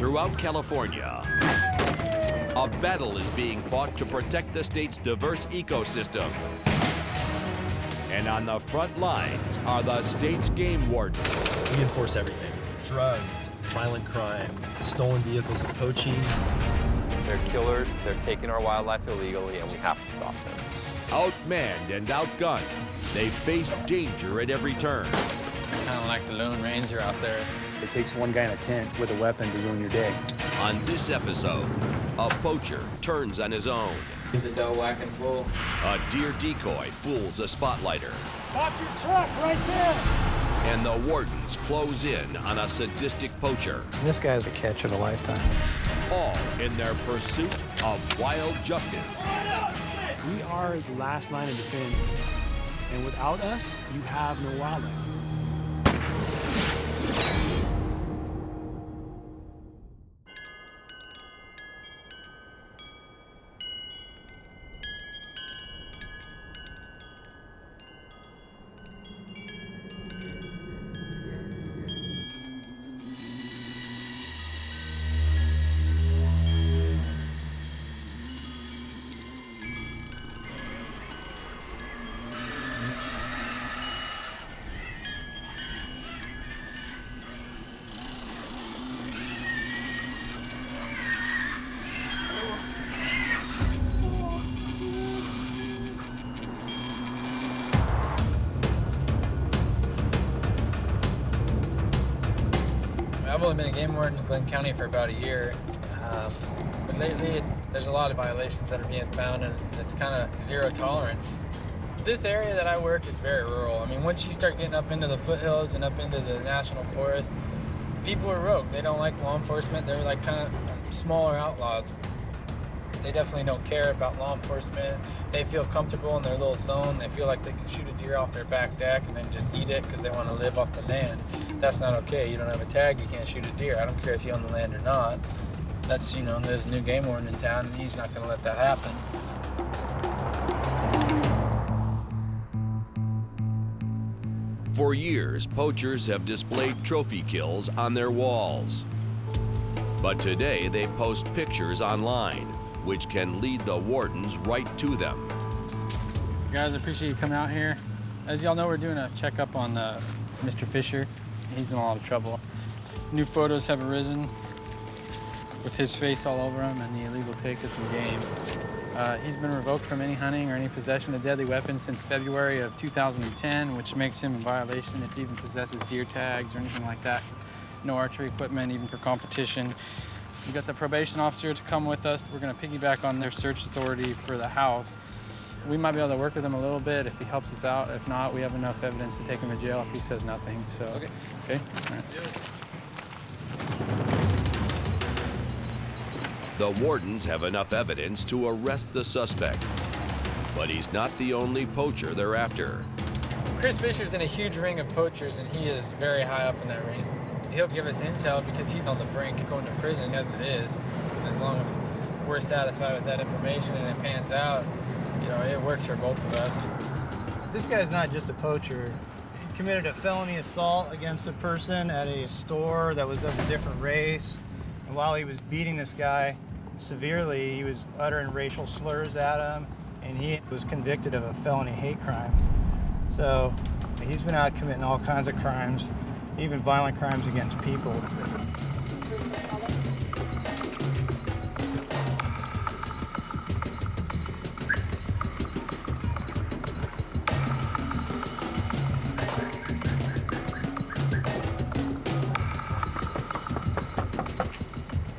throughout California, a battle is being fought to protect the state's diverse ecosystem. And on the front lines are the state's game wardens. We enforce everything. Drugs, violent crime, stolen vehicles, and poaching. They're killers, they're taking our wildlife illegally, and we have to stop them. Outmanned and outgunned, they face danger at every turn. Kind of like the Lone Ranger out there. It takes one guy in a tent with a weapon to ruin your day. On this episode, a poacher turns on his own. He's a doe whacking bull. A deer decoy fools a spotlighter. Stop your truck right there! And the wardens close in on a sadistic poacher. This guy's a catch of a lifetime. All in their pursuit of wild justice. We are the last line of defense, and without us, you have no wildlife. I've only been a game warden in Glenn County for about a year, but lately there's a lot of violations that are being found, and it's kind of zero tolerance. This area that I work is very rural. I mean, once you start getting up into the foothills and up into the national forest, people are rogue. They don't like law enforcement. They're like kind of smaller outlaws. They definitely don't care about law enforcement. They feel comfortable in their little zone. They feel like they can shoot a deer off their back deck and then just eat it because they want to live off the land. That's not okay. You don't have a tag, you can't shoot a deer. I don't care if you own the land or not. That's, you know, there's a new game warden in town and he's not going to let that happen. For years, poachers have displayed trophy kills on their walls. But today, they post pictures online, which can lead the wardens right to them. Guys, I appreciate you coming out here. As y'all know, we're doing a checkup on Mr. Fisher. He's in a lot of trouble. New photos have arisen with his face all over him and the illegal take of some game. He's been revoked from any hunting or any possession of deadly weapons since February of 2010, which makes him in violation if he even possesses deer tags or anything like that. No archery equipment, even for competition. We got the probation officer to come with us. We're gonna piggyback on their search authority for the house. We might be able to work with him a little bit if he helps us out. If not, we have enough evidence to take him to jail if he says nothing. So, okay? All right. The wardens have enough evidence to arrest the suspect, but he's not the only poacher they're after. Chris Fisher's in a huge ring of poachers, and he is very high up in that ring. He'll give us intel because he's on the brink of going to prison as it is. And as long as we're satisfied with that information and it pans out, you know, it works for both of us. This guy's not just a poacher. He committed a felony assault against a person at a store that was of a different race. And while he was beating this guy severely, he was uttering racial slurs at him, and he was convicted of a felony hate crime. So he's been out committing all kinds of crimes, even violent crimes against people.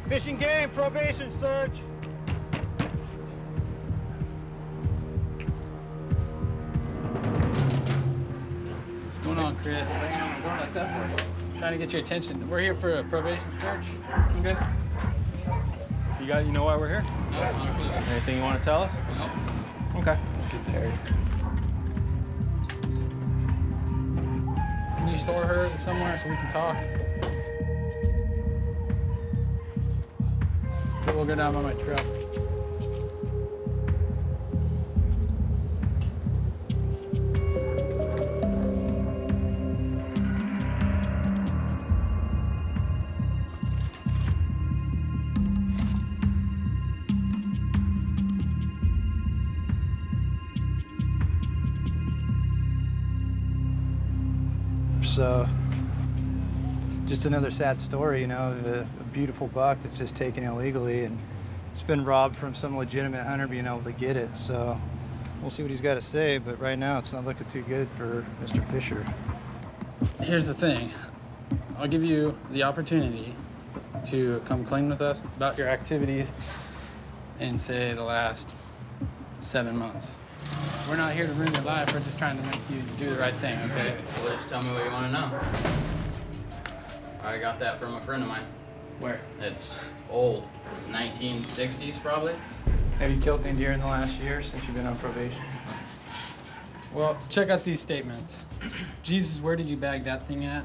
Fishing game, probation search. What's going on, Chris? Going like that for you. Trying to get your attention. We're here for a probation search. You good? You know why we're here? No, Anything you want to tell us? no. Okay. Get there. Can you store her somewhere so we can talk? We'll go down by my truck. So just another sad story, you know, of a beautiful buck that's just taken illegally, and it's been robbed from some legitimate hunter being able to get it. So we'll see what he's got to say, but right now it's not looking too good for Mr. Fisher. Here's the thing. I'll give you the opportunity to come clean with us about your activities in, say, the last 7 months. We're not here to ruin your life. We're just trying to make you do the right thing, okay? Well, just tell me what you want to know. I got that from a friend of mine. Where? It's old, 1960s probably. Have you killed any deer in the last year since you've been on probation? Well, check out these statements. Jesus, where did you bag that thing at?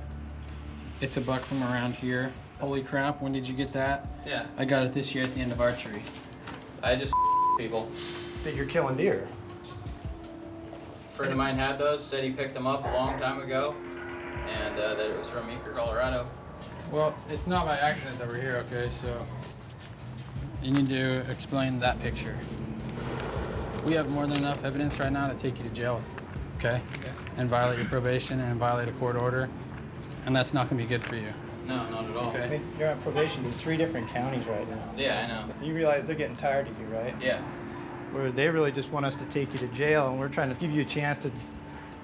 It's a buck from around here. Holy crap, when did you get that? Yeah, I got it this year at the end of archery. I just people. That you're killing deer. A friend of mine had those, said he picked them up a long time ago, and that it was from Meeker, Colorado. Well, it's not by accident that we're here, okay? So you need to explain that picture. We have more than enough evidence right now to take you to jail, okay? And violate your probation and violate a court order, and that's not gonna be good for you. No, not at all. I mean, you're on probation in 3 different counties right now. Yeah, I know. You realize they're getting tired of you, right? Yeah. Where they really just want us to take you to jail, and we're trying to give you a chance to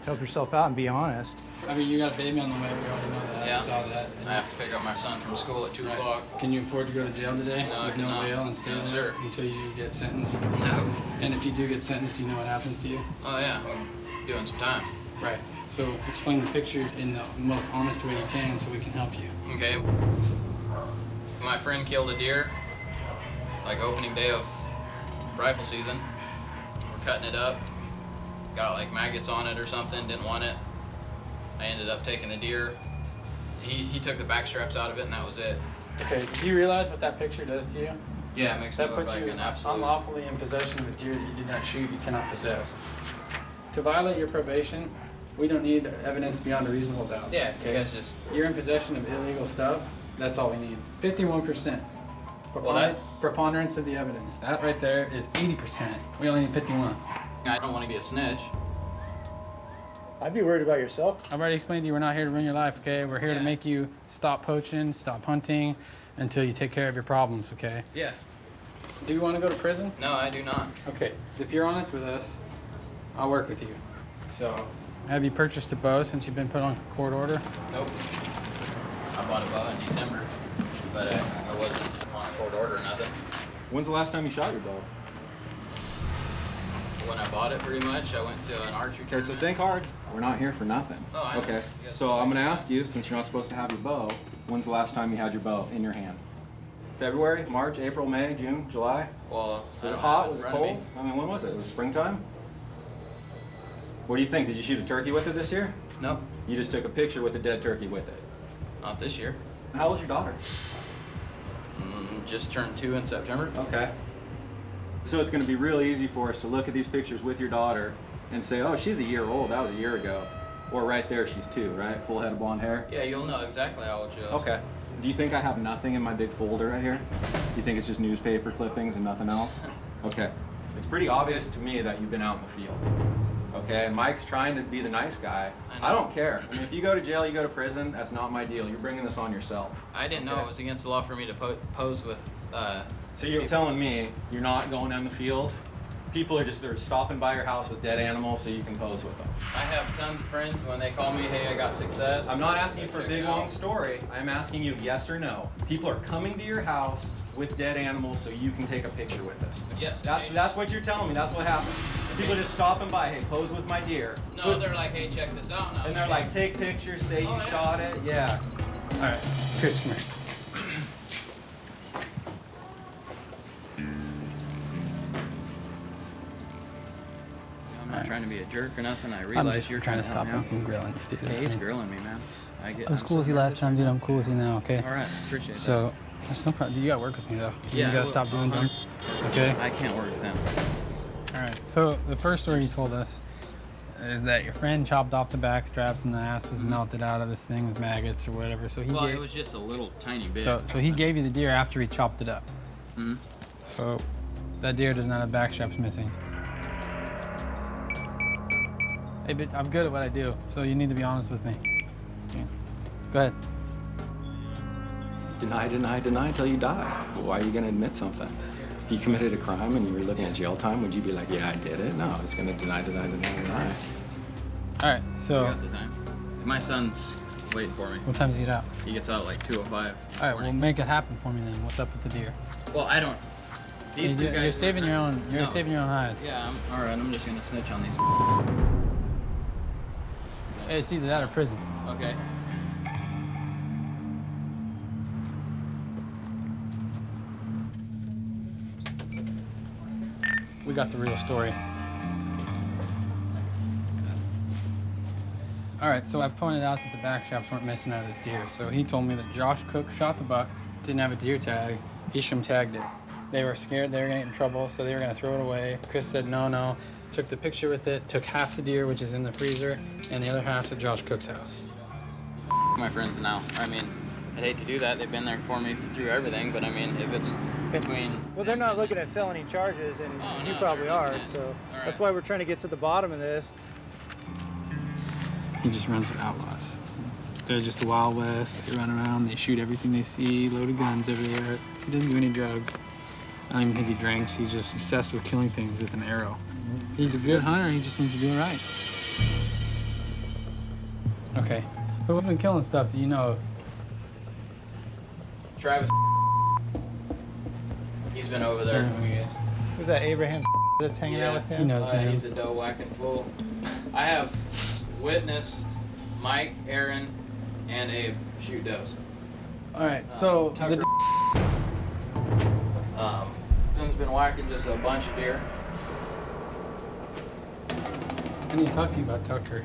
help yourself out and be honest. I mean, you got a baby on the way. We already know that. Yeah. I saw that. I have to pick up my son from school at 2 o'clock. Can you afford to go to jail today No, I with no cannot. bail and stay No, there sir. until you get sentenced? No. And if you do get sentenced, you know what happens to you? Oh yeah, I'm doing some time. Right. So explain the picture in the most honest way you can so we can help you. Okay. My friend killed a deer, like opening day of rifle season. We're cutting it up. Got like maggots on it or something, didn't want it. I ended up taking the deer. He took the back straps out of it and that was it. Okay, do you realize what that picture does to you? Yeah, it makes me That look puts like you an absolute... unlawfully in possession of a deer that you did not shoot, you cannot possess. To violate your probation, we don't need evidence beyond a reasonable doubt. Yeah, you guys just... You're in possession of illegal stuff, that's all we need. 51%. Well, that's... Preponderance of the evidence. That right there is 80%. We only need 51. I don't want to be a snitch. I'd be worried about yourself. I've already explained to you we're not here to ruin your life, okay? We're here to Yeah. make you stop poaching, stop hunting, until you take care of your problems, okay? Yeah. Do you want to go to prison? No, I do not. Okay, if you're honest with us, I'll work with you. So, have you purchased a bow since you've been put on court order? Nope. I bought a bow in December, but I wasn't on a court order or nothing. When's the last time you shot your bow? When I bought it, pretty much, I went to an archery Okay, so tournament. think hard. We're not here for nothing. Oh, I know. Okay, You guys so can I'm think gonna about ask you, since you're not supposed to have your bow, when's the last time you had your bow in your hand? February, March, April, May, June, July? Well, I Was it don't hot? have Was in it front of cold? me. I mean, when was it? Was it springtime? What do you think? Did you shoot a turkey with it this year? No, You just took a picture with a dead turkey with it. not this year. How old's your daughter? Just turned 2 in September. Okay. So it's gonna be real easy for us to look at these pictures with your daughter and say, oh, she's a year old, that was a year ago. Or right there, she's 2, right? Full head of blonde hair? Yeah, you'll know exactly how old she is. Okay. Do you think I have nothing in my big folder right here? Do you think it's just newspaper clippings and nothing else? Okay. It's pretty obvious to me that you've been out in the field. Okay, Mike's trying to be the nice guy. I know. I don't care. I mean, if you go to jail, you go to prison, that's not my deal. You're bringing this on yourself. I didn't know Okay. it was against the law for me to pose with. So you're telling me you're not going down the field? People are just, they're stopping by your house with dead animals so you can pose with them. I have tons of friends when they call me, hey, I got success. I'm not asking you for a check big it out. long story. I'm asking you yes or no. People are coming to your house with dead animals so you can take a picture with us. Yes. That's what you're telling me. That's what happens. People just stopping by. Hey, pose with my deer. No, they're like, hey, check this out. And they're like, take pictures. Say you Oh, yeah. shot it. Yeah. All right, Chris, come here. I'm not trying to be a jerk or nothing. I I'm realize just you're trying to stop help him me from grilling you, dude. out. Hey, he's grilling me, man. I was cool with you last time, dude. I'm cool with you now, okay? All right, appreciate So, that's no problem. You gotta work with me, though. Yeah, You I gotta will. stop doing dumb. Okay? that. I can't work with them. All right. So, the first story you told us is that your friend chopped off the back straps and the ass was melted out of this thing with maggots or whatever. So, he Well, gave, it was just a little tiny bit. so he gave you the deer after he chopped it up. Mhm. So, that deer does not have back straps missing. Hey, but I'm good at what I do, so you need to be honest with me. Yeah. Go ahead. Deny, deny, deny until you die. Why are you going to admit something? If you committed a crime and you were living in jail time, would you be like, yeah, I did it? No, it's going to deny, deny, deny, deny. All right, so You got the time. My son's waiting for me. what time does he get out? He gets out like 2:05. All right, well, make it happen for me then. What's up with the deer? Well, I don't. These two guys You're were saving your trying- own. You're No. saving your own hide. Yeah, all right. I'm just gonna snitch on these. It's either that or prison. Okay. We got the real story. All right, so I pointed out that the back straps weren't missing out of this deer. So he told me that Josh Cook shot the buck, didn't have a deer tag. Isham tagged it. They were scared they were gonna get in trouble, so they were gonna throw it away. Chris said no. Took the picture with it, took half the deer, which is in the freezer, and the other half's at Josh Cook's house. My friends now. I mean, I'd hate to do that. They've been there for me through everything, but I mean, if it's between. Well, they're not looking at felony charges, and Oh, you no, probably they're are, looking at- so right. that's why we're trying to get to the bottom of this. He just runs with outlaws. They're just the Wild West. They run around, they shoot everything they see, loaded guns everywhere. He doesn't do any drugs. I don't even think he drinks. He's just obsessed with killing things with an arrow. He's a good hunter, he just needs to do it right. Okay, who's been killing stuff that you know? Travis. He's been over there. Who's that Abraham that's hanging out with him? He knows him. He's a doe whacking fool. I have witnessed Mike, Aaron, and Abe shoot does. All right, so Tucker. Tim's been whacking just a bunch of deer. I need to talk to you about Tucker.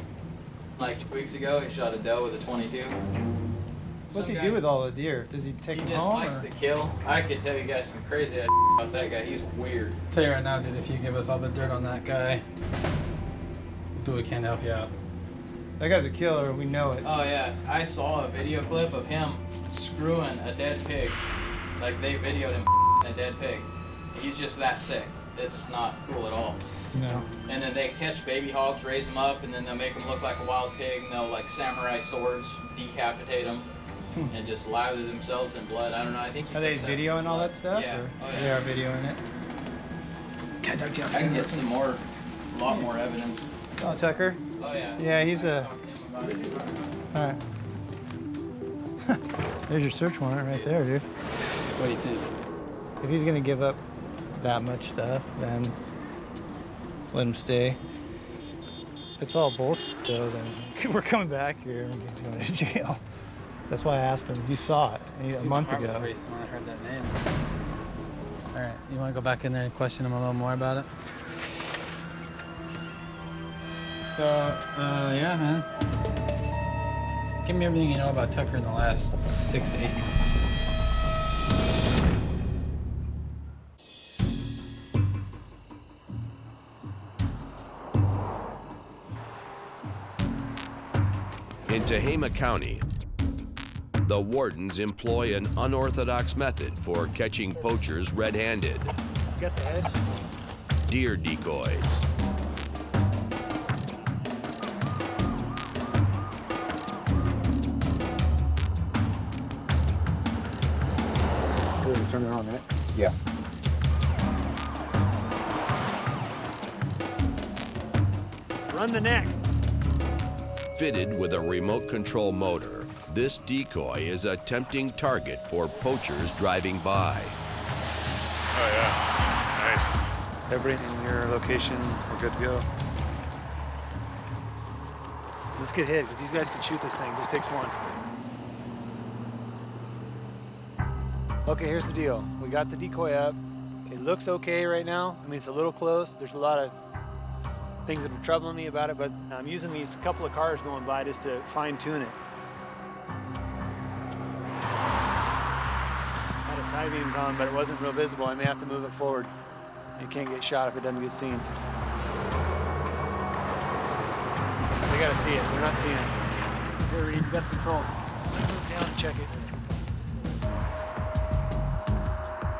Like 2 weeks ago, he shot a doe with a 22. What's Some he guy- do with all the deer? Does he take He them just home? likes Or? to kill. I could tell you guys some crazy ass about that guy. He's weird. Tell you right now, dude, if you give us all the dirt on that guy, we'll do what we can to help you out. That guy's a killer. We know it. Oh yeah, I saw a video clip of him screwing a dead pig. Like they videoed him a dead pig. He's just that sick. It's not cool at all. No. And then they catch baby hogs, raise them up, and then they'll make them look like a wild pig, and they'll like samurai swords, decapitate them, and just lather themselves in blood. I don't know. I think. He's Are they obsessed with videoing all blood. that stuff? Yeah. Or Oh, They yeah. are videoing it. Can I talk to you I outside? can get some more, a lot more evidence. Oh, Tucker? Oh yeah. Yeah, he's a. Talk to him about it. All right. There's your search warrant right there, dude. What do you think? If he's gonna give up that much stuff, then let him stay. If it's all bullshit, though, then we're coming back here and he's going to jail. That's why I asked him. You saw it a month Dude, my heart ago. was racing when I heard that name. All right, you want to go back in there and question him a little more about it? So, yeah, man. Give me everything you know about Tucker in the last 6 to 8 months. In Tehama County, the wardens employ an unorthodox method for catching poachers red-handed. Got the heads? Deer decoys. Turn it on, right? Yeah. Run the neck. Fitted with a remote control motor, this decoy is a tempting target for poachers driving by. Oh yeah. Nice. Everything in your location, we're good to go. Let's get hit, because these guys can shoot this thing. Just takes one. Okay, here's the deal. We got the decoy up. It looks okay right now. I mean, it's a little close. There's a lot of things that are troubling me about it, but I'm using these couple of cars going by just to fine tune it. Had its high beams on, but it wasn't real visible. I may have to move it forward. You can't get shot if it doesn't get seen. They gotta see it. They're not seeing it. Here, Reed, you got the controls. Move down and check it.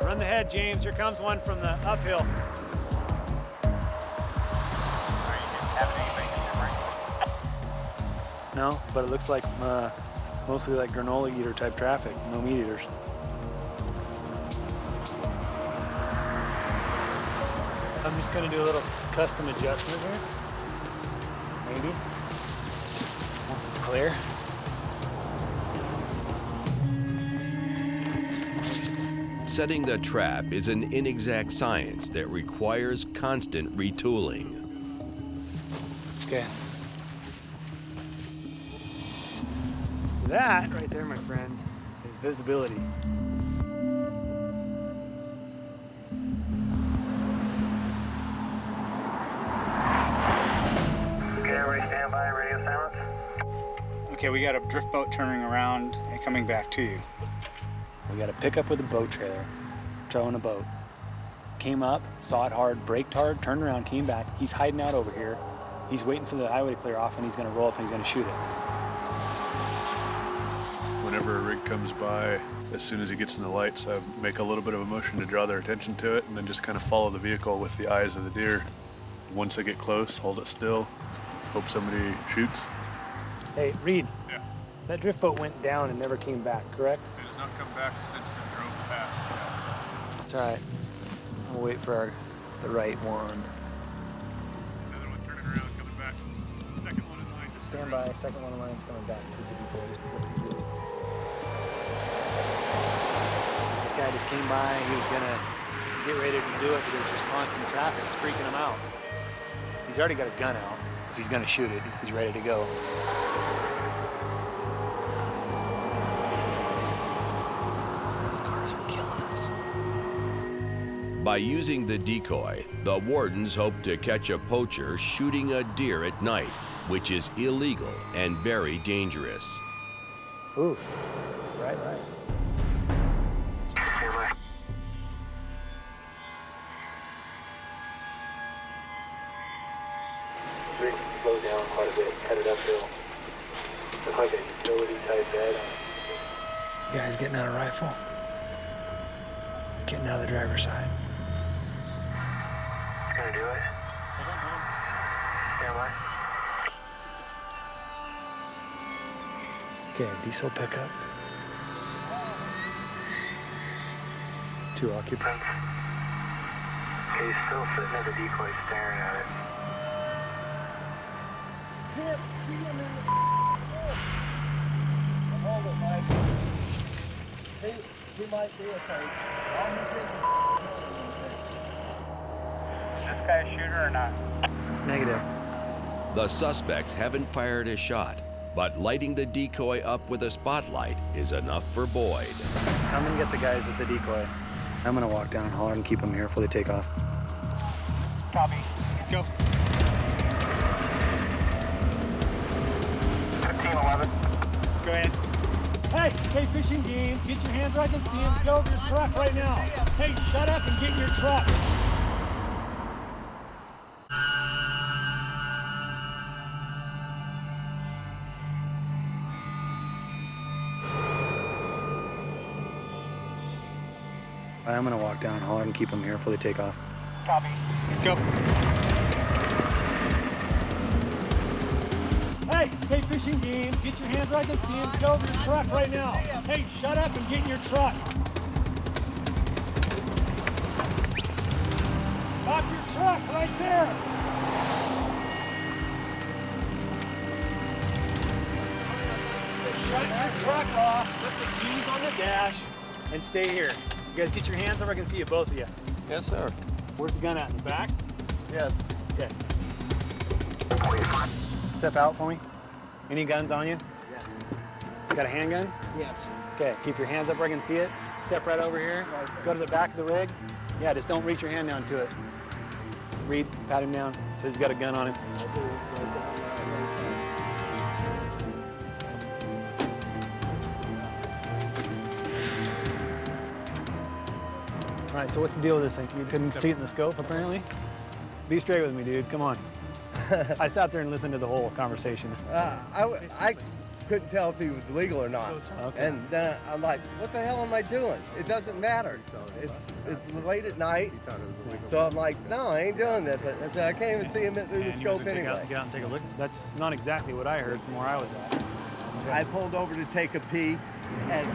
Run the head, James. Here comes one from the uphill. No, but it looks like Mostly like granola eater type traffic, no meat eaters. I'm just gonna do a little custom adjustment here. Maybe. Once it's clear. Setting the trap is an inexact science that requires constant retooling. Okay. That right there, my friend, is visibility. Okay, everybody stand by, radio silence. Okay, we got a drift boat turning around and coming back to you. We got a pickup with a boat trailer, towing a boat. Came up, saw it hard, braked hard, turned around, came back. He's hiding out over here. He's waiting for the highway to clear off, and he's gonna roll up and he's gonna shoot it. Whenever a rig comes by, as soon as he gets in the lights, I make a little bit of a motion to draw their attention to it, and then just kind of follow the vehicle with the eyes of the deer. Once they get close, hold it still, hope somebody shoots. Hey, Reed. Yeah. That drift boat went down and never came back, correct? It has not come back since it drove past. That's all right. We'll wait for the right one. Another one turning around, coming back. Second one in line. Stand by, second one in line's coming back. Keep the decoy, just flip the decoy. This guy just came by, he was gonna get ready to do it, but there's just constant traffic, it's freaking him out. He's already got his gun out. If he's gonna shoot it, he's ready to go. These cars are killing us. By using the decoy, the wardens hope to catch a poacher shooting a deer at night, which is illegal and very dangerous. Ooh, bright lights. Stand by. Rig slow down quite a bit, headed uphill. Looks like a utility type bed. Guy's getting out a rifle. Getting out of the driver's side. Gonna do it. Stand by. Okay, diesel pickup. 2 occupants. Okay, he's still sitting at the decoy staring at it. Hold it, Mike. He might be okay. Is this guy a shooter or not? Negative. The suspects haven't fired a shot, but lighting the decoy up with a spotlight is enough for Boyd. I'm gonna get the guys at the decoy. I'm gonna walk down and holler and keep them here before they take off. Copy. Go. 1511. Go ahead. Hey, fishing game. Get your hands where I can see him. Get over your truck right now. Hey, shut up and get in your truck. I'm gonna walk down and holler and keep them here before they take off. Copy. Go. Hey, fishing game. Get your hands where I can see him. Get over your truck right now. Hey, shut up and get in your truck. Stop your truck right there. So shut your truck off. Put the keys on the dash and stay here. You guys get your hands up. I can see you, both of you. Yes, sir. Where's the gun at? In the back? Yes. Okay. Step out for me. Any guns on you? Yeah. Got a handgun? Yes. Okay, keep your hands up where I can see it. Step right over here. Go to the back of the rig. Yeah, just don't reach your hand down to it. Reed, pat him down. Says he's got a gun on him. All right, so what's the deal with this thing? You couldn't see it in the scope, apparently? Be straight with me, dude. Come on. I sat there and listened to the whole conversation. I couldn't tell if he was legal or not. Okay. And then I'm like, what the hell am I doing? It doesn't matter. It's late at night. So I'm like, no, I ain't doing this. I can't even see him through the scope anyway. Get out and take a look. That's not exactly what I heard from where I was at. I pulled over to take a pee, and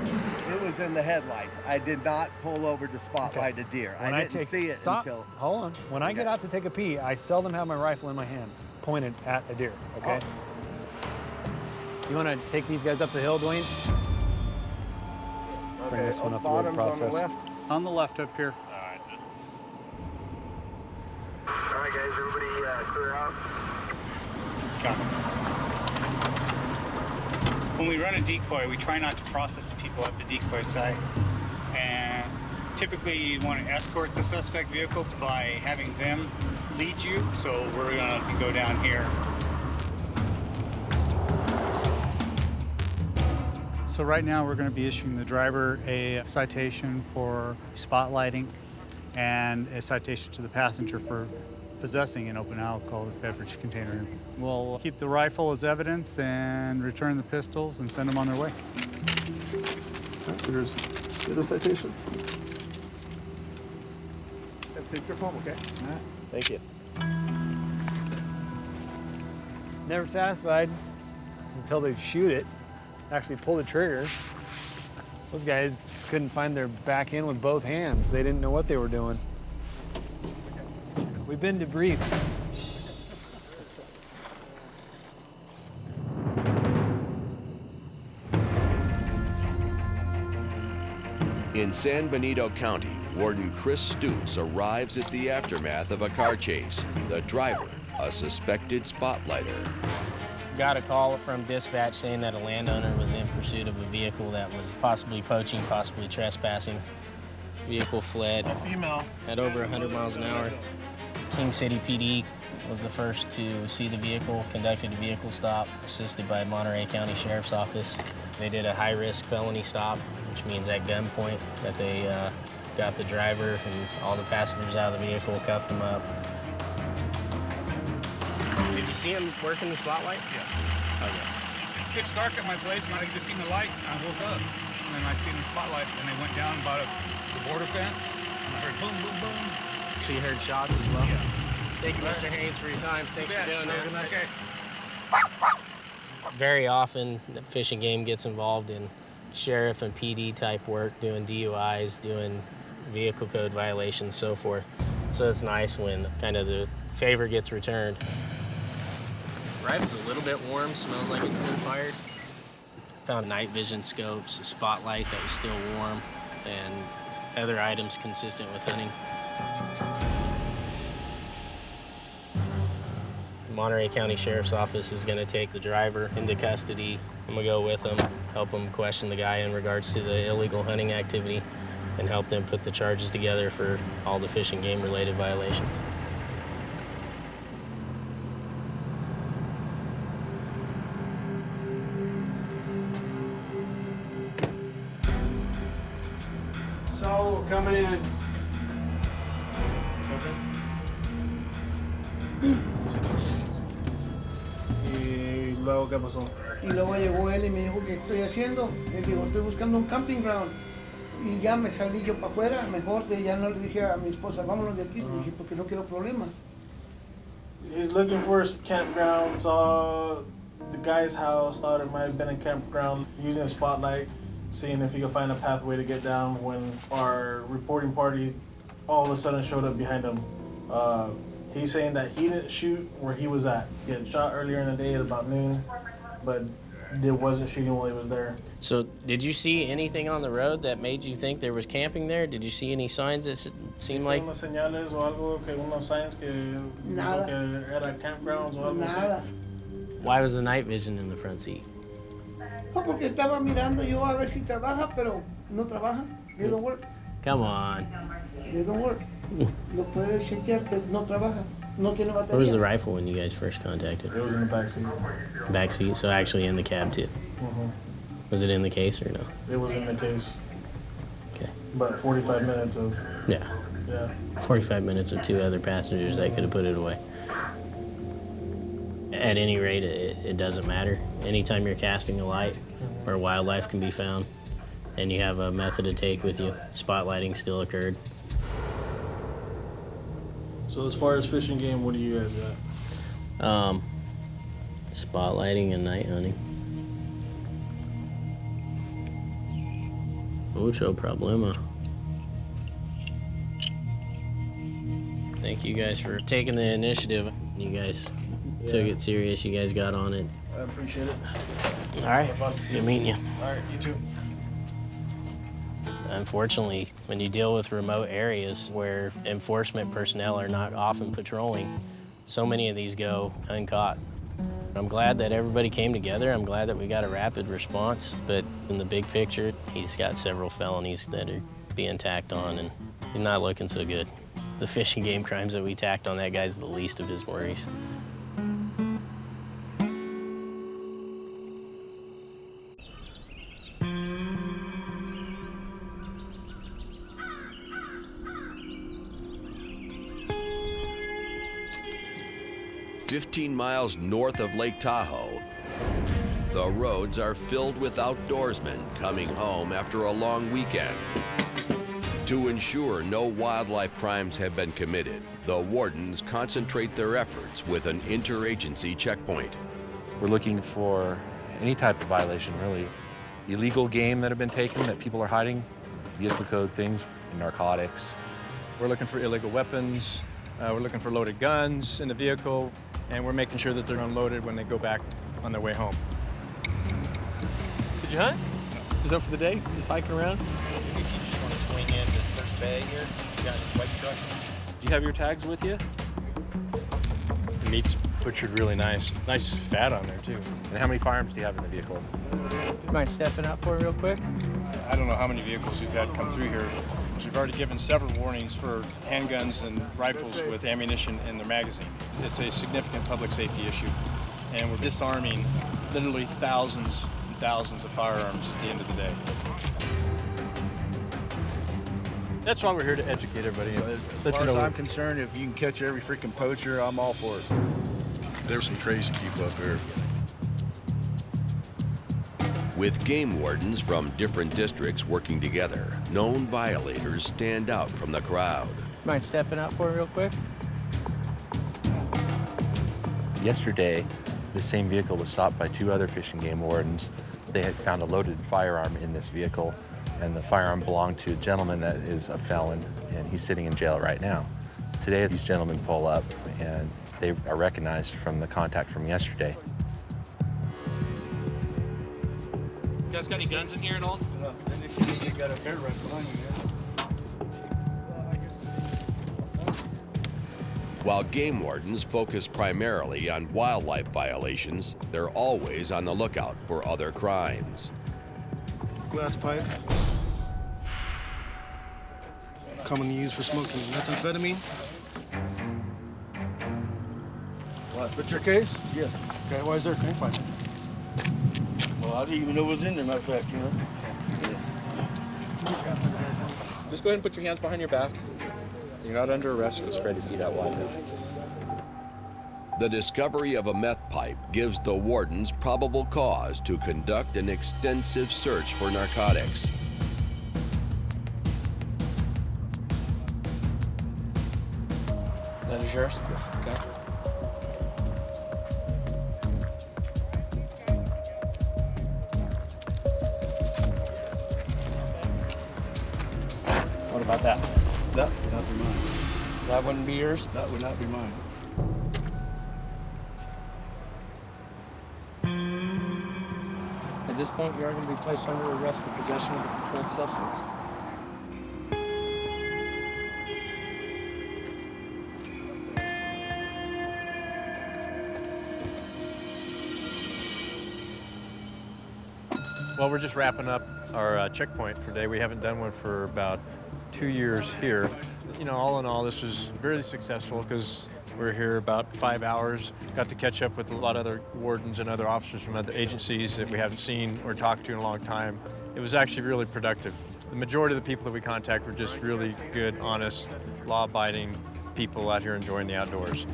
it was in the headlights. I did not pull over to spotlight a deer. When I didn't see it until... Hold on. When I get out to take a pee, I seldom have my rifle in my hand, pointed at a deer, okay? You want to take these guys up the hill, Dwayne? Bring this one up the road process. On the left. On the left up here. All right, guys, everybody clear out. When we run a decoy, we try not to process the people at the decoy site. And typically you want to escort the suspect vehicle by having them lead you. So we're going to go down here. So right now we're going to be issuing the driver a citation for spotlighting and a citation to the passenger for possessing an open alcoholic beverage container. We'll keep the rifle as evidence and return the pistols and send them on their way. There's a citation. Have a safe trip home, okay? All right. Thank you. Never satisfied until they shoot it, actually pull the trigger. Those guys couldn't find their back end with both hands. They didn't know what they were doing. We've been debriefed. In San Benito County, Warden Chris Stutz arrives at the aftermath of a car chase. The driver, a suspected spotlighter. Got a call from dispatch saying that a landowner was in pursuit of a vehicle that was possibly poaching, possibly trespassing. Vehicle fled at over 100 miles an hour. King City PD was the first to see the vehicle, conducted a vehicle stop, assisted by Monterey County Sheriff's Office. They did a high-risk felony stop, which means at gunpoint that they got the driver and all the passengers out of the vehicle, cuffed them up. Did you see him working the spotlight? Yeah. Okay. It's pitch dark at my place, and I just seen the light, and I woke up. And then I seen the spotlight, and they went down about the border fence, and I heard boom, boom, boom. So you heard shots as well? Yeah. Thank you, Mr. Haynes, for your time. Thanks for doing that. Okay. Very often, the Fish and Game gets involved in sheriff and PD type work, doing DUIs, doing vehicle code violations, so forth. So it's nice when kind of the favor gets returned. Rifle's a little bit warm, smells like it's been fired. Found night vision scopes, a spotlight that was still warm, and other items consistent with hunting. The Monterey County Sheriff's Office is going to take the driver into custody. I'm going to go with them, help them question the guy in regards to the illegal hunting activity, and help them put the charges together for all the Fish and Game related violations. So, coming in. ¿Y luego qué pasó? Y luego llegó él y me dijo, ¿qué estoy haciendo? Le digo, estoy buscando un camping ground. Y ya me salí yo para afuera, mejor ya no le dije a mi esposa, vámonos de aquí, le dije, porque no quiero problemas. He's looking for a campground, saw the guy's house, thought it might have been a campground, using a spotlight, seeing if he could find a pathway to get down when our reporting party all of a sudden showed up behind him. He's saying that he didn't shoot where he was at. He had shot earlier in the day at about noon, but it wasn't shooting while he was there. So did you see anything on the road that made you think there was camping there? Did you see any signs that seemed like? Unos señales o algo, unos signs que era campgrounds o algo Nada. Why was the night vision in the front seat? Pues porque estaba mirando yo a ver si trabaja, pero no trabaja. They don't work. Come on. They don't work. Lo puedes chequear que no trabaja. No tiene baterías. Where was the rifle when you guys first contacted? It was in the backseat. Backseat, so actually in the cab too. Mm-hmm. Was it in the case or no? It was in the case. Okay. But 45 minutes of. Yeah. 45 minutes of two other passengers that could have put it away. At any rate, it doesn't matter. Anytime you're casting a light where wildlife can be found and you have a method to take with you, spotlighting still occurred. So as far as Fish and Game, what do you guys got? Spotlighting and night hunting. Mucho problema. Thank you guys for taking the initiative. You guys took it serious. You guys got on it. I appreciate it. All right. Good meeting you. All right, you too. Unfortunately, when you deal with remote areas where enforcement personnel are not often patrolling, so many of these go uncaught. I'm glad that everybody came together. I'm glad that we got a rapid response, but in the big picture, he's got several felonies that are being tacked on, and he's not looking so good. The fish and game crimes that we tacked on that guy's the least of his worries. "15 miles north of Lake Tahoe, the roads are filled with outdoorsmen coming home after a long weekend. To ensure no wildlife crimes have been committed, the wardens concentrate their efforts with an interagency checkpoint. We're looking for any type of violation, really. Illegal game that have been taken that people are hiding, vehicle code things, narcotics. We're looking for illegal weapons. We're looking for loaded guns in the vehicle, and we're making sure that they're unloaded when they go back on their way home. Did you hunt? No. Just up for the day? Just hiking around? If you just want to swing in this first bay here, you got this white truck. Do you have your tags with you? The meat's butchered really nice. Nice fat on there, too. And how many firearms do you have in the vehicle? Mind stepping out for it real quick? I don't know how many vehicles we've had come through here. We've already given several warnings for handguns and rifles with ammunition in their magazine. It's a significant public safety issue, and we're disarming literally thousands and thousands of firearms at the end of the day. That's why we're here to educate everybody. As far as I'm concerned, if you can catch every freaking poacher, I'm all for it. There's some crazy people up here. With game wardens from different districts working together, known violators stand out from the crowd. Mind stepping out for it real quick? Yesterday, the same vehicle was stopped by 2 other fish and game wardens. They had found a loaded firearm in this vehicle, and the firearm belonged to a gentleman that is a felon, and he's sitting in jail right now. Today, these gentlemen pull up, and they are recognized from the contact from yesterday. You guys got any guns in here at all? You got a bear right behind you. While game wardens focus primarily on wildlife violations, they're always on the lookout for other crimes. Glass pipe. Commonly used for smoking methamphetamine. What? That's your case? Yeah. Okay, why is there a crank pipe? Well, I didn't even know it was in there, matter of fact, you know. Just go ahead and put your hands behind your back. You're not under arrest, so spread your feet out wide. The discovery of a meth pipe gives the wardens probable cause to conduct an extensive search for narcotics. That is yours? Okay. What about that? That would not be mine. That wouldn't be yours? That would not be mine. At this point, you are going to be placed under arrest for possession of a controlled substance. Well, we're just wrapping up our checkpoint for today. We haven't done one for about 2 years here. You know, all in all, this was really successful because we were here about 5 hours. Got to catch up with a lot of other wardens and other officers from other agencies that we haven't seen or talked to in a long time. It was actually really productive. The majority of the people that we contact were just really good, honest, law-abiding people out here enjoying the outdoors.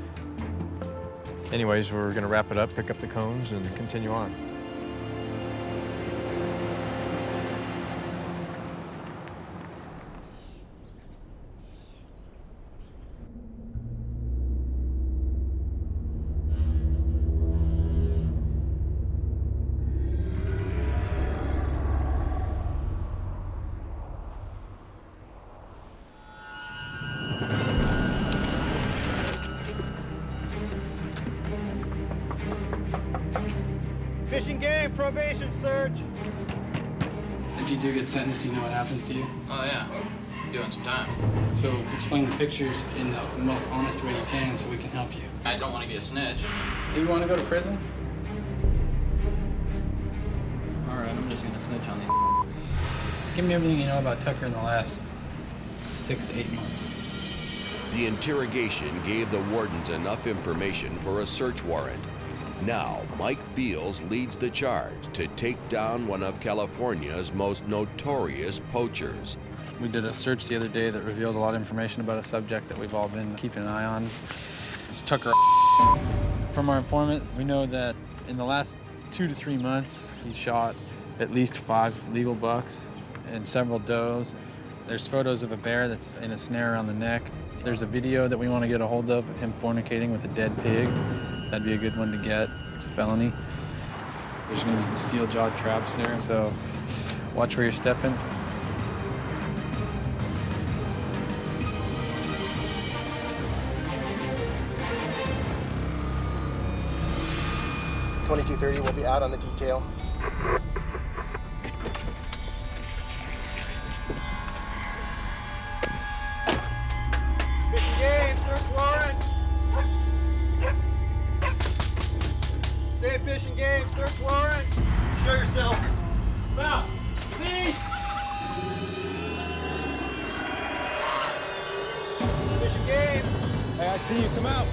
Anyways, we're going to wrap it up, pick up the cones, and continue on. Fishing game, probation search. If you do get sentenced, you know what happens to you? Oh yeah, doing some time. So explain the pictures in the most honest way you can so we can help you. I don't want to be a snitch. Do you want to go to prison? All right, I'm just gonna snitch on these. Give me everything you know about Tucker in the last 6 to 8 months. The interrogation gave the wardens enough information for a search warrant. Now, Mike Beals leads the charge to take down one of California's most notorious poachers. We did a search the other day that revealed a lot of information about a subject that we've all been keeping an eye on. It's Tucker. From our informant, we know that in the last 2 to 3 months, he shot at least 5 legal bucks and several does. There's photos of a bear that's in a snare around the neck. There's a video that we want to get a hold of him fornicating with a dead pig. That'd be a good one to get. It's a felony. There's going to be steel jawed traps there, so watch where you're stepping. $22.30 will be out on the detail. Fishing game, search warrant. Stay fishing game, search warrant. Show yourself. Now, see? Fishing game. Hey, I see you. Come out.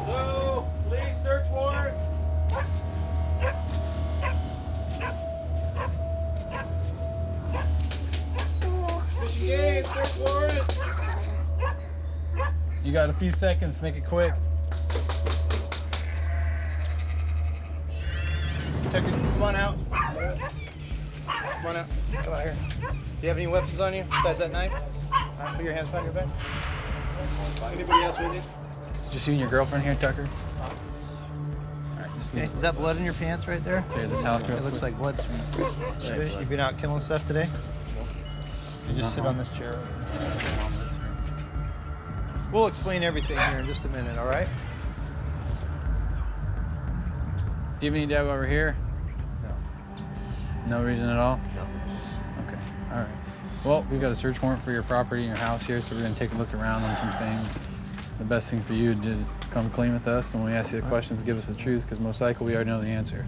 Hello, police search warrant. Fishing game, search warrant. You got a few seconds. Make it quick. Tucker, come on out. Come on out. Come out here. Do you have any weapons on you besides that knife? All right, put your hands behind your back. Anybody else with you? It's just you and your girlfriend here, Tucker? All right, just Okay. Is that blood in your pants right there? Clear this house real It looks quick. like blood to me. You been out killing stuff today? You just sit on this chair. We'll explain everything here in just a minute, all right? Do you have any dad over here? No. No reason at all? No. Okay, all right. Well, we've got a search warrant for your property and your house here, so we're gonna take a look around on some things. The best thing for you is to come clean with us, and when we ask you the questions, give us the truth, because most likely we already know the answer.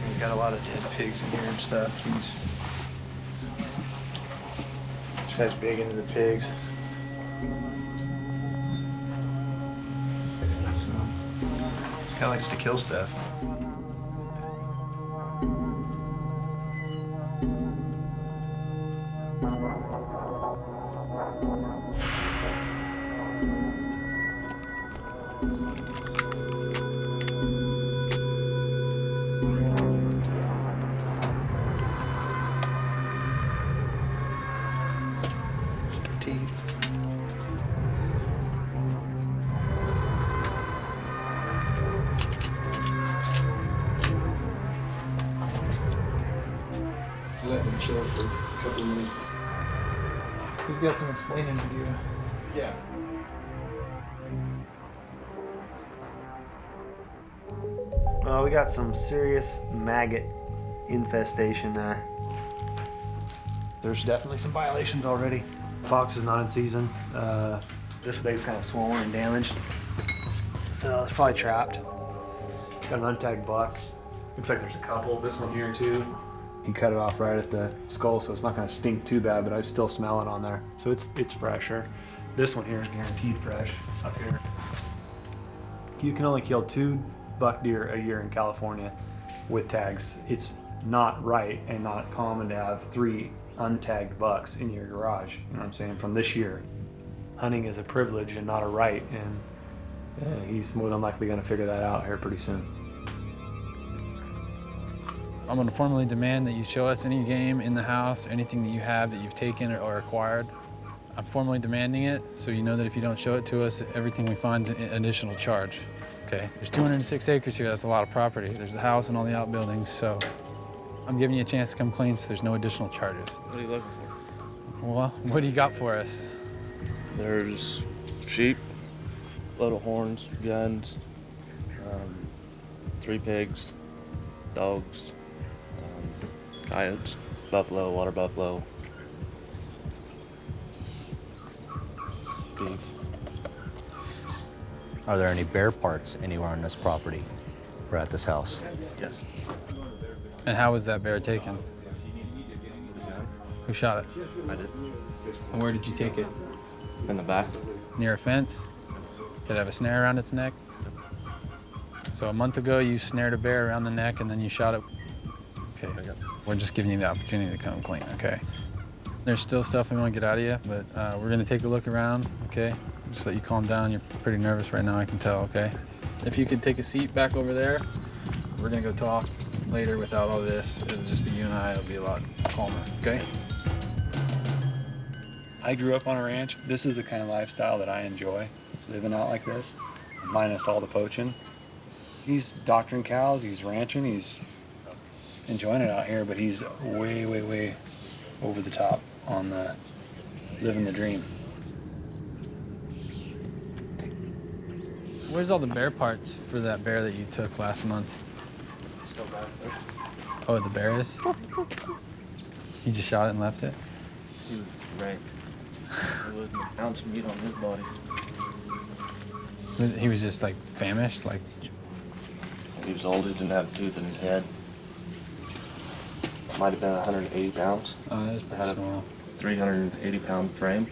We've got a lot of dead pigs in here and stuff. This guy's big into the pigs. This guy likes to kill stuff. Let them chill for a couple of minutes. He's got some explaining to do. Yeah. We got some serious maggot infestation there. There's definitely some violations already. Fox is not in season. This bag's kind of swollen and damaged. So it's probably trapped. Got an untagged buck. Looks like there's a couple. This one here too. He cut it off right at the skull, so it's not gonna stink too bad, but I still smell it on there. So it's fresher. This one here is guaranteed fresh up here. You can only kill 2 buck deer a year in California with tags. It's not right and not common to have 3 untagged bucks in your garage. You know what I'm saying? From this year. Hunting is a privilege and not a right, and he's more than likely gonna figure that out here pretty soon. I'm gonna formally demand that you show us any game in the house, anything that you have that you've taken or acquired. I'm formally demanding it, so you know that if you don't show it to us, everything we find is an additional charge. Okay? There's 206 acres here. That's a lot of property. There's the house and all the outbuildings, so I'm giving you a chance to come clean, so there's no additional charges. What are you looking for? Well, what do you got for us? There's sheep, little horns, guns, 3 pigs, dogs, coyotes, buffalo, water buffalo, beef. Are there any bear parts anywhere on this property or at this house? Yes. And how was that bear taken? Who shot it? I did. And where did you take it? In the back. Near a fence? Did it have a snare around its neck? So a month ago, you snared a bear around the neck and then you shot it? Okay, we're just giving you the opportunity to come clean, okay? There's still stuff we want to get out of you, but we're gonna take a look around, okay? Just let you calm down. You're pretty nervous right now, I can tell, okay? If you could take a seat back over there, we're gonna go talk later without all this. It'll just be you and I, it'll be a lot calmer, okay? I grew up on a ranch. This is the kind of lifestyle that I enjoy, living out like this, minus all the poaching. He's doctoring cows, he's ranching, he's enjoying it out here, but he's way, way, way over the top on the living the dream. Where's all the bear parts for that bear that you took last month? Still back there. Oh, the bear is? You just shot it and left it? He was ranked. There wasn't an ounce of meat on his body. He was just like famished, like? He was old, he didn't have a tooth in his head. Might have been 180 pounds. Oh, that is pretty small. 380-pound frame.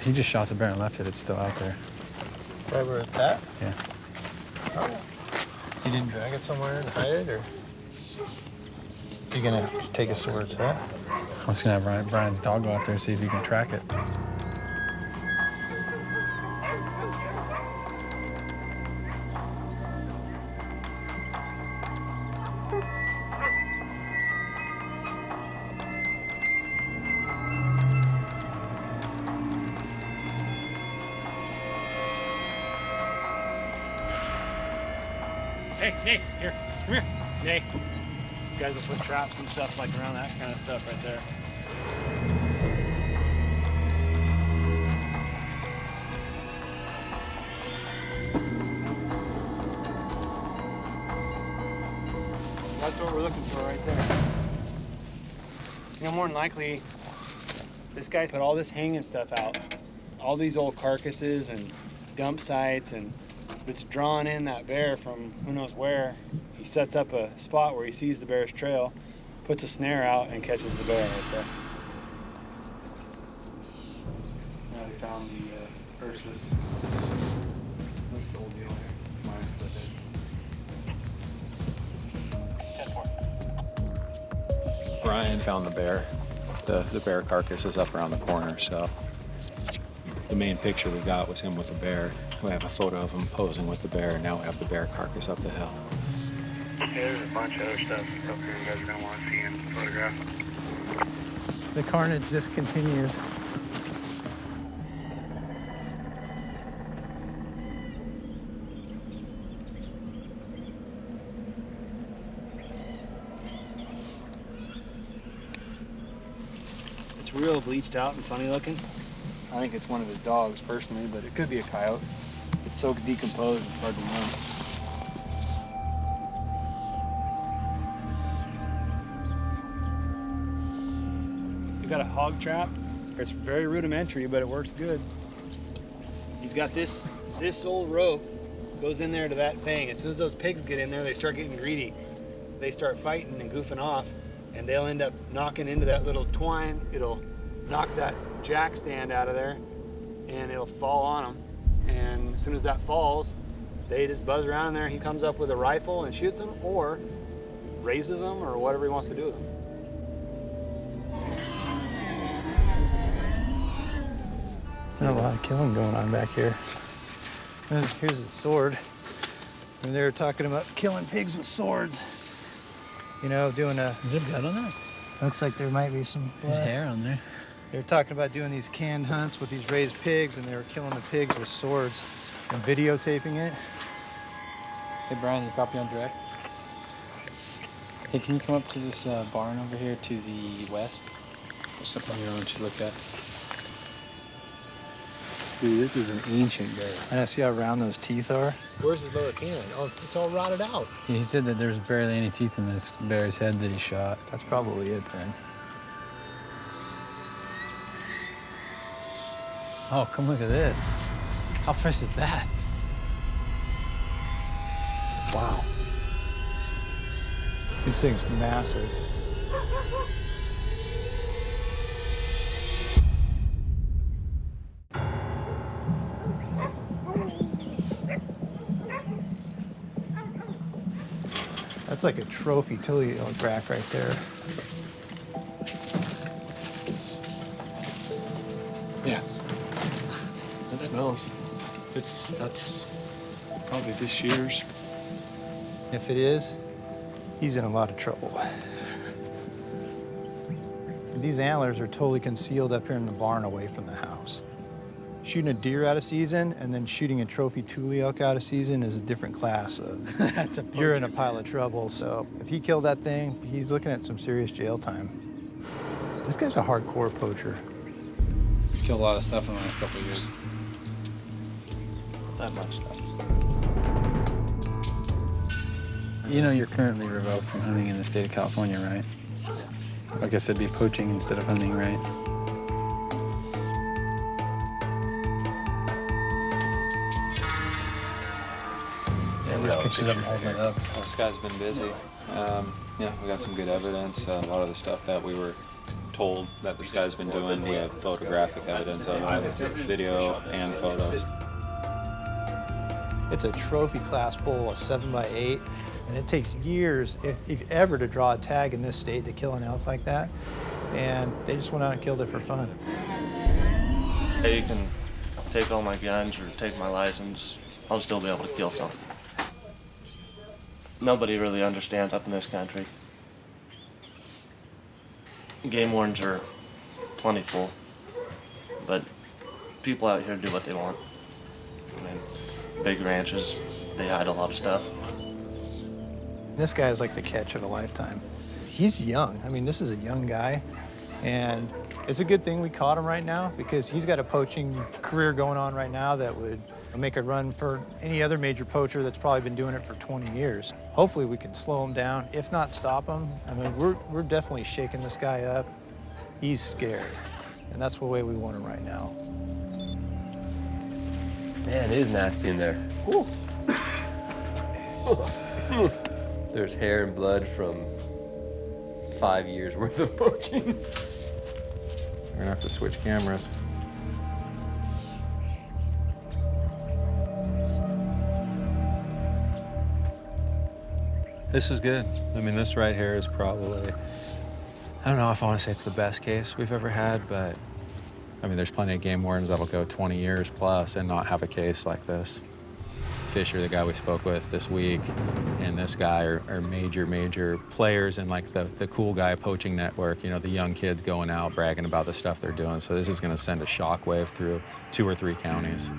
He just shot the bear and left it. It's still out there. Right where it's at? Yeah. Oh. You didn't drag it somewhere and hide it, or? You gonna just take us to where it's at? I'm just gonna have Brian's dog go out there and see if he can track it. Hey, Nate, here, come here. Nate, you guys will put traps and stuff like around that kind of stuff right there. That's what we're looking for right there. You know, more than likely, this guy put all this hanging stuff out. All these old carcasses and dump sites, and it's drawing in that bear from who knows where. He sets up a spot where he sees the bear's trail, puts a snare out, and catches the bear right there. Now we found the Ursus. What's the old deal here? Minus the head. Brian found the bear. The bear carcass is up around the corner, so the main picture we got was him with the bear. We have a photo of him posing with the bear, and now we have the bear carcass up the hill. Yeah, there's a bunch of other stuff up here you guys are going to want to see and photograph. The carnage just continues. It's real bleached out and funny looking. I think it's one of his dogs personally, but it could be a coyote. It's so decomposed, it's hard to know. We've got a hog trap. It's very rudimentary, but it works good. He's got this old rope goes in there to that thing. As soon as those pigs get in there, they start getting greedy. They start fighting and goofing off, and they'll end up knocking into that little twine. It'll knock that jack stand out of there, and it'll fall on them. And as soon as that falls, they just buzz around in there. He comes up with a rifle and shoots them, or raises them, or whatever he wants to do with them. There's a lot of killing going on back here. And here's his sword. And they were talking about killing pigs with swords. You know, doing a... Is there blood on that? Looks like there might be some blood. There's hair on there. They were talking about doing these canned hunts with these raised pigs, and they were killing the pigs with swords and videotaping it. Hey Brian, you copy on direct? Hey, can you come up to this barn over here to the west? There's something here I want you to look at. Dude, this is an ancient bear. And I see how round those teeth are. Where's his lower canine? Oh, it's all rotted out. He said that there's barely any teeth in this bear's head that he shot. That's probably it then. Oh, come look at this. How fresh is that? Wow. This thing's massive. That's like a trophy tilly rack right there. Yeah. That smells. That's probably this year's. If it is, he's in a lot of trouble. These antlers are totally concealed up here in the barn away from the house. Shooting a deer out of season and then shooting a trophy tule elk out of season is a different class. You're in a pile of trouble. So if he killed that thing, he's looking at some serious jail time. This guy's a hardcore poacher. You've killed a lot of stuff in the last couple of years. Not much stuff. You know you're currently revoked from hunting in the state of California, right? I guess it'd be poaching instead of hunting, right? Yeah, there's pictures of him holding it up. Well, this guy's been busy. Yeah, we got some good evidence. A lot of the stuff that we were told that this guy's been doing, we have photographic evidence of it, video and photos. It's a trophy class bull, a 7x8, and it takes years, if ever, to draw a tag in this state to kill an elk like that. And they just went out and killed it for fun. Hey, you can take all my guns or take my license, I'll still be able to kill something. Nobody really understands up in this country. Game wardens are plentiful, but people out here do what they want. I mean, big ranches, they hide a lot of stuff. This guy is like the catch of a lifetime. He's young. I mean, this is a young guy, and it's a good thing we caught him right now because he's got a poaching career going on right now that would make a run for any other major poacher that's probably been doing it for 20 years. Hopefully we can slow him down, if not stop him. I mean, we're definitely shaking this guy up. He's scared, and that's the way we want him right now. Man, it is nasty in there. Ooh. There's hair and blood from 5 years worth of poaching. We're gonna have to switch cameras. This is good. I mean, this right here is probably, I don't know if I want to say it's the best case we've ever had, but I mean, there's plenty of game wardens that'll go 20 years plus and not have a case like this. Fisher, the guy we spoke with this week, and this guy are major players in like the cool guy poaching network, you know, the young kids going out bragging about the stuff they're doing. So this is gonna send a shockwave through 2 or 3 counties.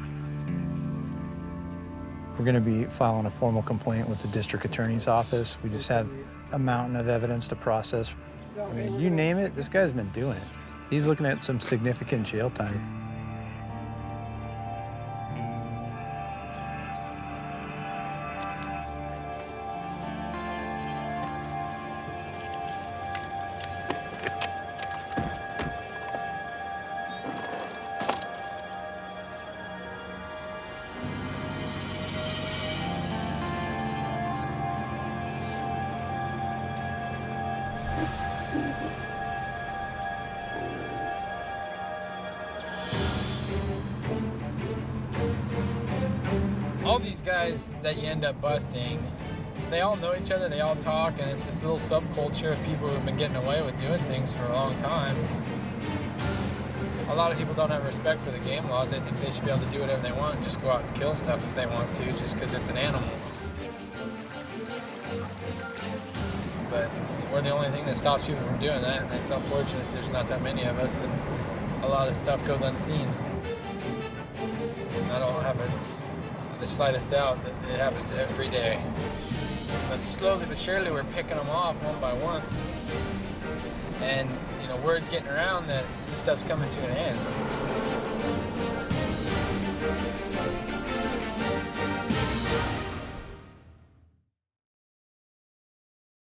We're going to be filing a formal complaint with the district attorney's office. We just have a mountain of evidence to process. I mean, you name it, this guy's been doing it. He's looking at some significant jail time. All these guys that you end up busting, they all know each other, they all talk, and it's this little subculture of people who've been getting away with doing things for a long time. A lot of people don't have respect for the game laws. They think they should be able to do whatever they want and just go out and kill stuff if they want to, just because it's an animal. But we're the only thing that stops people from doing that, and it's unfortunate there's not that many of us. And a lot of stuff goes unseen. I don't have the slightest doubt that it happens every day. But slowly but surely, we're picking them off one by one. And, you know, word's getting around that stuff's coming to an end.